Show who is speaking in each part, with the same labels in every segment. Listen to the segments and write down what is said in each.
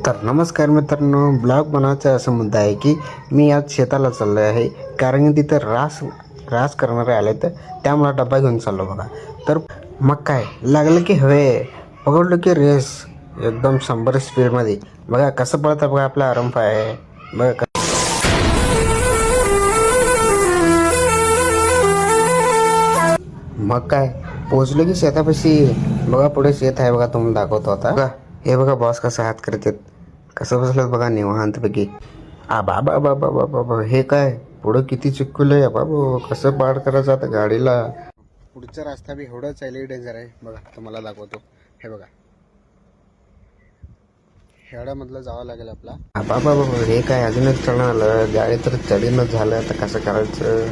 Speaker 1: तर नमस्कार मित्रांनो, ब्लॉग बनवायचा असा मुद्दा आहे की मी आज शेताला चाललो आहे. कारण की तिथं रास करणारे आले, तर त्यामुळे डब्बा घेऊन चाललो बघा. तर मग काय लागलं की हवे पकडलो की रेस एकदम 100 स्पीडमध्ये. बघा कसं पळतं बघा आपला आरंफा आहे बघा. मग काय पोचलो की शेतापाशी. बघा पुढे शेत आहे बघा, तुम्हाला दाखवतो आता. बघा हे बघा बॉस कसं हात करतात, कसं बसलं बघा निवांतपैकी. बाबा बाबा बाबा बाबा, हे काय पुढं किती चिपकुलंय बाबा. कसं पार करायचं आता गाडीला. पुढचा रस्ता बी एवढंच आहे, डेंजर आहे बघा. तुम्हाला दाखवतो हे बघा. हेवड्यामधलं जावं लागेल आपला. बाबा बाबा, हे काय अजूनच चढणं आलं. गाडी तर चढीनच झालं, आता कसं करायचं.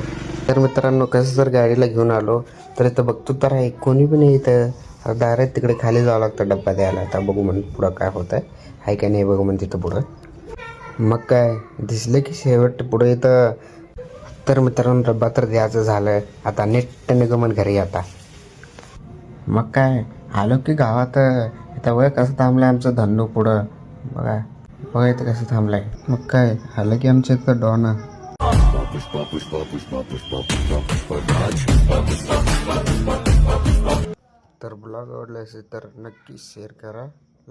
Speaker 1: तर मित्रांनो, कसं जर गाडीला घेऊन आलो तर इथं बघतो तर आहे कोणी पण नाही इथं. डायरेक्ट तिकडे खाली जावं लागतं डब्बा द्यायला. आता बघू म्हणून पुढं काय होत आहे काय नाही बघू म्हणून तिथं पुढं. मग काय दिसलं की शेवट पुढे इथं. तर मित्रांनो, डब्बा तर द्यायचं झालं. आता नीट निगमन घरी आता. मग काय आलो की गावात. इथं वय कसं थांबलंय आमचं धन्नू पुढं बघा. बघा इथं कसं थांबलंय. मग काय आलं की आमच्या इथं डॉन. तर ब्लॉग आवडला असेल तर नक्की शेअर करा,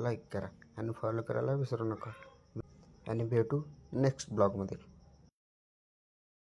Speaker 1: लाईक करा आणि फॉलो करायला विसरू नका. आणि भेटू नेक्स्ट ब्लॉगमध्ये.